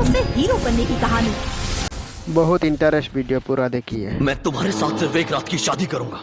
से हीरो बनने की कहानी। बहुत इंटरेस्ट वीडियो पूरा देखिए। मैं तुम्हारे साथ सिर्फ एक रात की शादी करूंगा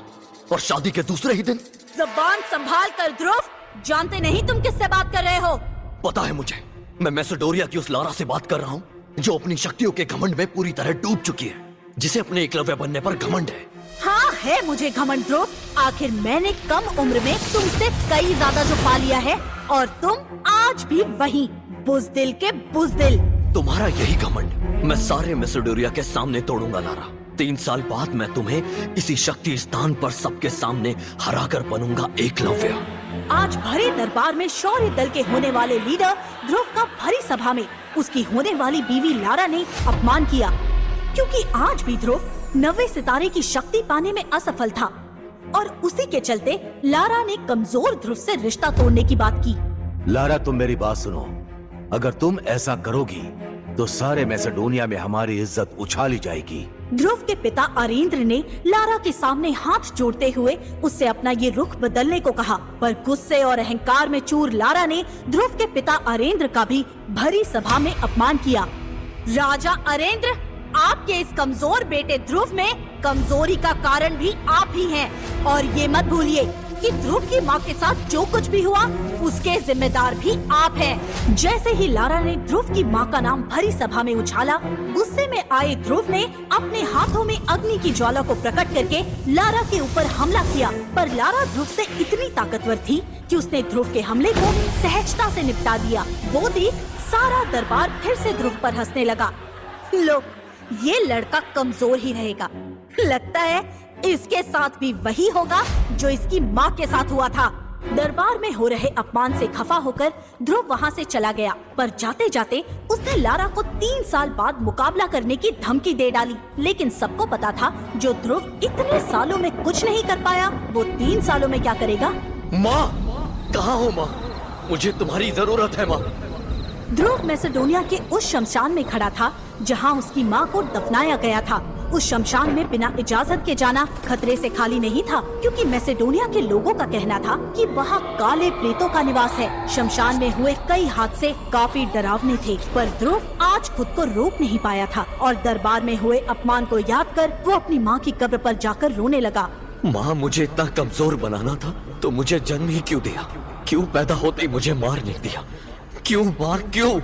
और शादी के दूसरे ही दिन। ज़बान संभाल कर ध्रुव, जानते नहीं तुम किससे बात कर रहे हो? पता है मुझे, मैं मैसेडोनिया की उस लारा से बात कर रहा हूँ जो अपनी शक्तियों के घमंड में पूरी तरह डूब चुकी है, जिसे अपने एकलव्य बनने पर घमंड है। हाँ है मुझे घमंड ध्रुव, आखिर मैंने कम उम्र में तुमसे कई ज्यादा जो पा लिया है और तुम आज भी वही बुज़दिल के बुज़दिल। तुम्हारा यही घमंड मैं सारे मैसेडोनिया के सामने तोड़ूंगा लारा। 3 साल बाद मैं तुम्हें इसी शक्ति स्थान पर सबके सामने हराकर बनूंगा एकलव्य। आज भरे दरबार में शौर्य दल के होने वाले लीडर ध्रुव का भरी सभा में उसकी होने वाली बीवी लारा ने अपमान किया, क्योंकि आज भी ध्रुव 90 सितारे की शक्ति पाने में असफल था और उसी के चलते लारा ने कमजोर ध्रुव से रिश्ता तोड़ने की बात की। लारा, तुम मेरी बात सुनो। अगर तुम ऐसा करोगी तो सारे मैसेडोनिया में हमारी इज्जत उछाली जाएगी। ध्रुव के पिता अरेंद्र ने लारा के सामने हाथ जोड़ते हुए उससे अपना ये रुख बदलने को कहा, पर गुस्से और अहंकार में चूर लारा ने ध्रुव के पिता अरेंद्र का भी भरी सभा में अपमान किया। राजा अरेंद्र, आपके इस कमजोर बेटे ध्रुव में कमजोरी का कारण भी आप ही हैं और ये मत भूलिए कि ध्रुव की माँ के साथ जो कुछ भी हुआ उसके जिम्मेदार भी आप हैं। जैसे ही लारा ने ध्रुव की माँ का नाम भरी सभा में उछाला, गुस्से में आए ध्रुव ने अपने हाथों में अग्नि की ज्वाला को प्रकट करके लारा के ऊपर हमला किया, पर लारा ध्रुव से इतनी ताकतवर थी कि उसने ध्रुव के हमले को सहजता से निपटा दिया। वो देख सारा दरबार फिर से ध्रुव पर हंसने लगा। लो, ये लड़का कमजोर ही रहेगा, लगता है इसके साथ भी वही होगा जो इसकी माँ के साथ हुआ था। दरबार में हो रहे अपमान से खफा होकर ध्रुव वहाँ से चला गया, पर जाते जाते उसने लारा को 3 साल बाद मुकाबला करने की धमकी दे डाली। लेकिन सबको पता था जो ध्रुव इतने सालों में कुछ नहीं कर पाया, वो 3 सालों में क्या करेगा। माँ, कहाँ हो माँ? मुझे तुम्हारी जरूरत है माँ। ध्रुव मैसेडोनिया के उस शमशान में खड़ा था जहाँ उसकी माँ को दफनाया गया था। उस शमशान में बिना इजाजत के जाना खतरे से खाली नहीं था, क्योंकि मैसेडोनिया के लोगों का कहना था कि वहाँ काले प्रेतों का निवास है। शमशान में हुए कई हादसे काफी डरावने थे, पर ध्रुव आज खुद को रोक नहीं पाया था और दरबार में हुए अपमान को याद कर वो अपनी माँ की कब्र पर जाकर रोने लगा। माँ, मुझे इतना कमजोर बनाना था तो मुझे जन्म ही क्यों दिया? क्यों पैदा होते ही मुझे मार नहीं दिया? क्यों मार, क्यों?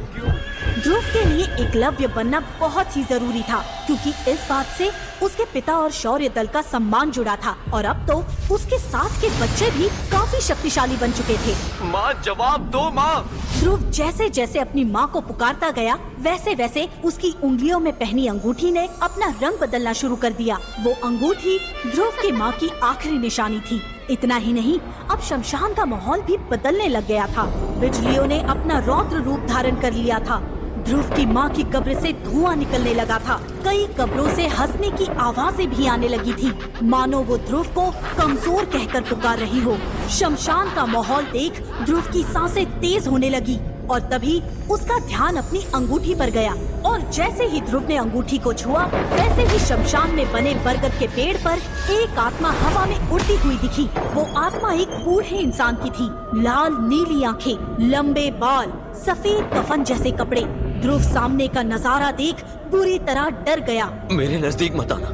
ध्रुव के लिए एकलव्य बनना बहुत ही जरूरी था, क्योंकि इस बात से उसके पिता और शौर्य दल का सम्मान जुड़ा था और अब तो उसके साथ के बच्चे भी काफी शक्तिशाली बन चुके थे। माँ, जवाब दो माँ। ध्रुव जैसे जैसे अपनी माँ को पुकारता गया, वैसे वैसे उसकी उंगलियों में पहनी अंगूठी ने अपना रंग बदलना शुरू कर दिया। वो अंगूठी ध्रुव की माँ की आखिरी निशानी थी। इतना ही नहीं, अब शमशान का माहौल भी बदलने लग गया था। बिजलियों ने अपना रौद्र रूप धारण कर लिया था। ध्रुव की माँ की कब्र से धुआं निकलने लगा था। कई कब्रों से हंसने की आवाजें भी आने लगी थी, मानो वो ध्रुव को कमजोर कहकर पुकार रही हो। शमशान का माहौल देख ध्रुव की सांसें तेज होने लगी और तभी उसका ध्यान अपनी अंगूठी पर गया और जैसे ही ध्रुव ने अंगूठी को छुआ, वैसे ही शमशान में बने बरगद के पेड़ पर एक आत्मा हवा में उड़ती हुई दिखी। वो आत्मा एक बूढ़े इंसान की थी। लाल नीली आंखें, लंबे बाल, सफेद कफन जैसे कपड़े। ध्रुव सामने का नजारा देख बुरी तरह डर गया। मेरे नजदीक मत आना,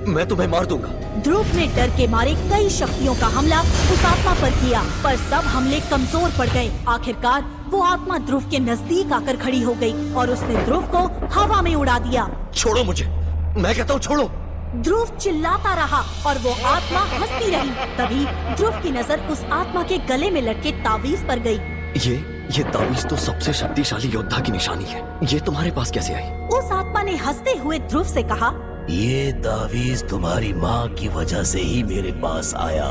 मैं तुम्हें मार दूंगा। ध्रुव ने डर के मारे कई शक्तियों का हमला उस आत्मा पर किया, पर सब हमले कमजोर पड़ गए। आखिरकार वो आत्मा ध्रुव के नजदीक आकर खड़ी हो गई और उसने ध्रुव को हवा में उड़ा दिया। छोड़ो मुझे, मैं कहता हूँ छोड़ो। ध्रुव चिल्लाता रहा और वो आत्मा हंसती रही। तभी ध्रुव की नजर उस आत्मा के गले में लटके तावीज पर गई। ये तावीज तो सबसे शक्तिशाली योद्धा की निशानी है। ये तुम्हारे पास कैसे आई? उस आत्मा ने हंसते हुए ध्रुव से कहा, ये तावीज तुम्हारी माँ की वजह से ही मेरे पास आया।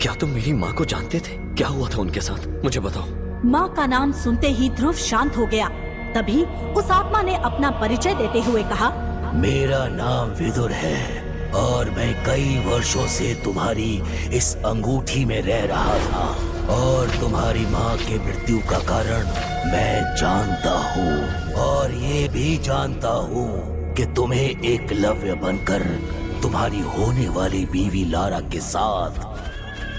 क्या तुम मेरी माँ को जानते थे? क्या हुआ था उनके साथ, मुझे बताओ। माँ का नाम सुनते ही ध्रुव शांत हो गया। तभी उस आत्मा ने अपना परिचय देते हुए कहा, मेरा नाम विदुर है और मैं कई वर्षों से तुम्हारी इस अंगूठी में रह रहा था और तुम्हारी माँ के मृत्यु का कारण मैं जानता हूँ और ये भी जानता हूँ कि तुम्हें एकलव्य बनकर तुम्हारी होने वाली बीवी लारा के साथ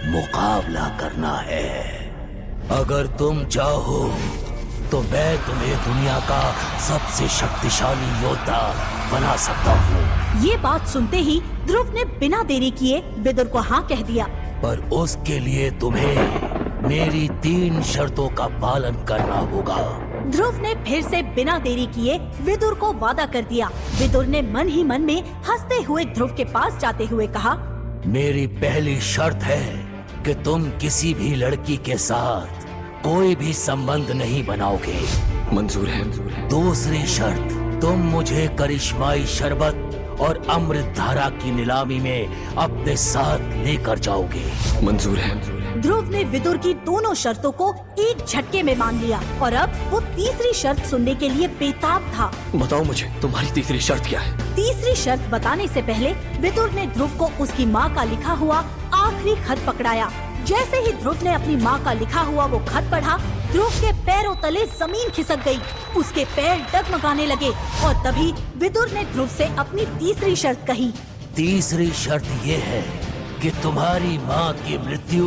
मुकाबला करना है। अगर तुम चाहो तो मैं तुम्हें दुनिया का सबसे शक्तिशाली योद्धा बना सकता हूँ। ये बात सुनते ही ध्रुव ने बिना देरी किए विदुर को हाँ कह दिया। पर उसके लिए तुम्हें मेरी 3 शर्तों का पालन करना होगा। ध्रुव ने फिर से बिना देरी किए विदुर को वादा कर दिया। विदुर ने मन ही मन में हंसते हुए ध्रुव के पास जाते हुए कहा, मेरी पहली शर्त है कि तुम किसी भी लड़की के साथ कोई भी संबंध नहीं बनाओगे। मंजूर है। दूसरी शर्त, तुम मुझे करिश्माई शरबत और अमृत धारा की नीलामी में अपने साथ लेकर जाओगे। मंजूर है। ध्रुव ने विदुर की दोनों शर्तों को एक झटके में मान लिया और अब वो तीसरी शर्त सुनने के लिए बेताब था। बताओ मुझे, तुम्हारी तीसरी शर्त क्या है? तीसरी शर्त बताने से पहले विदुर ने ध्रुव को उसकी माँ का लिखा हुआ आखिरी खत पकड़ाया। जैसे ही ध्रुव ने अपनी माँ का लिखा हुआ वो खत पढ़ा, ध्रुव के पैरों तले जमीन खिसक गई। उसके पैर डगमगाने लगे और तभी विदुर ने ध्रुव से अपनी तीसरी शर्त कही। तीसरी शर्त ये है कि तुम्हारी माँ की मृत्यु।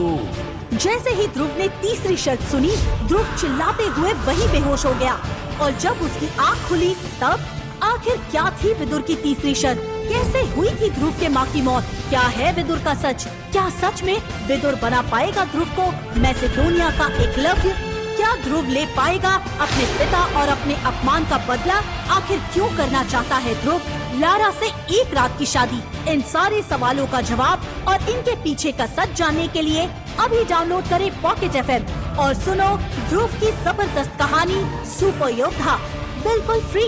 जैसे ही ध्रुव ने तीसरी शर्त सुनी, ध्रुव चिल्लाते हुए वहीं बेहोश हो गया और जब उसकी आँख खुली तब आखिर क्या थी विदुर की तीसरी शर्त? कैसे हुई थी ध्रुव के माँ की मौत? क्या है विदुर का सच? क्या सच में विदुर बना पाएगा ध्रुव को मैसेडोनिया का एकलव्य? क्या ध्रुव ले पाएगा अपने पिता और अपने अपमान का बदला? आखिर क्यों करना चाहता है ध्रुव लारा से एक रात की शादी? इन सारे सवालों का जवाब और इनके पीछे का सच जानने के लिए अभी डाउनलोड करें पॉकेट FM और सुनो ध्रुव की जबरदस्त कहानी सुपर योद्धा, बिल्कुल फ्री।